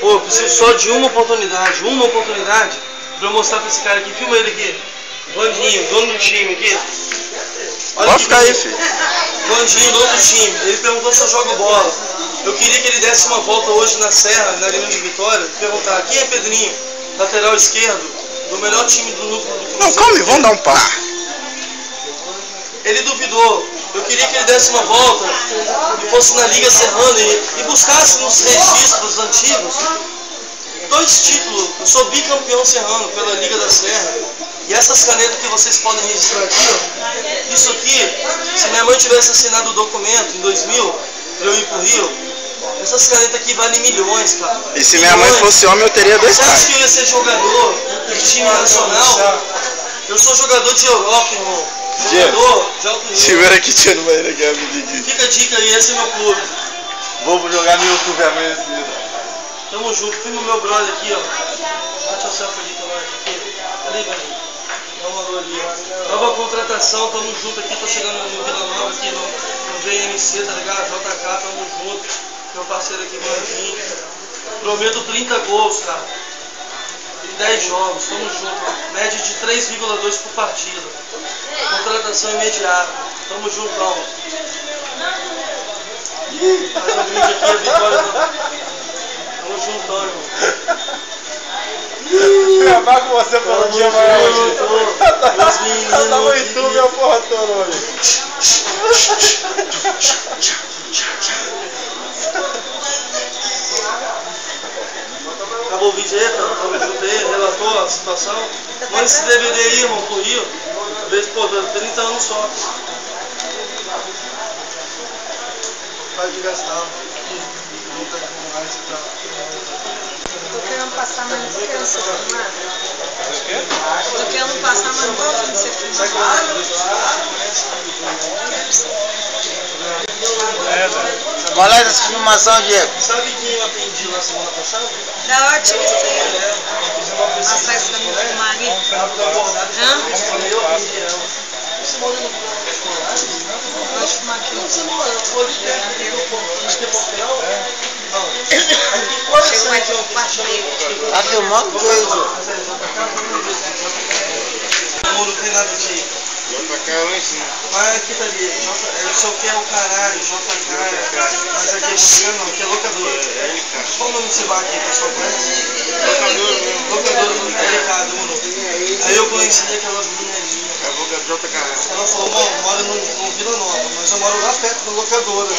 Pô, eu preciso só de uma oportunidade pra eu mostrar pra esse cara aqui. Filma ele aqui. Vandinho, dono do time aqui. Olha. Pode ficar aí, filho. Vandinho, dono do time. Ele perguntou se eu jogo bola. Eu queria que ele desse uma volta hoje na Serra, na Grande Vitória, e perguntar: quem é Pedrinho? Lateral esquerdo, do melhor time do núcleo do Cruzeiro. Não, calma aí, vamos dar um par. Ele duvidou. Eu queria que ele desse uma volta e fosse na Liga Serrana e buscasse nos registros antigos 2 títulos. Eu sou bicampeão serrano pela Liga da Serra. E essas canetas que vocês podem registrar aqui, ó, isso aqui, se minha mãe tivesse assinado o documento em 2000, pra eu ir pro Rio, essas canetas aqui valem milhões, cara. E se minha mãe fosse homem, eu teria 2 Você acha pais. que eu ia ser jogador de time nacional? Eu sou jogador de Europa, irmão. Jogador de alto nível. Segura aqui, tia, no banheiro aqui, rapidinho. Fica a dica aí, esse é meu clube. Vou jogar no YouTube amanhã cedo. Tamo junto, filma o meu brother aqui, ó. Bate o selfie ali pra nós aqui. Ali, velho. Dá um alô ali, ó. Nova contratação, tamo junto aqui, tô chegando no Vila Nova aqui, no VMC, tá ligado? JK, tamo junto. Meu parceiro aqui, Vandinho. Prometo 30 gols, cara. Em 10 jogos, tamo junto. Média de 3,2 por partida. Contratação imediata. Tamo juntão. Mais um vídeo aqui, a vitória. Tamo juntão, irmão. Gravar com você pelo dia maior hoje. Os meninos. Tá no YouTube a porra toda hoje. Acabou o vídeo aí, cara? Tamo junto aí, relatou a situação. Manda esse DVD aí, irmão, pro Rio. Vejo, pô, 30 anos só. Vai de gastar. Tô querendo passar, mas não tô querendo ser filmado. Tô querendo passar, mas não tô querendo ser filmado. Qual é essa filmação, Diego? Sabe quem eu atendi lá semana passada? Da ótica você passar isso pra mim filmar ali. Hã? Eu atendi ela. Pode filmar aqui. Chega mais de um quarto dele. Tá filmando coisa. Amor, não tem nada de... Mas aqui tá ali, eu só quero o caralho, JK, mas aqui é chama, aqui é locadora. Qual o nome desse bar aqui, pessoal conhece? Locadora do LK, demorou. Aí eu conheci aquela menina ali. Ela falou, mano, mora no Vila Nova, mas eu moro lá perto da locadora.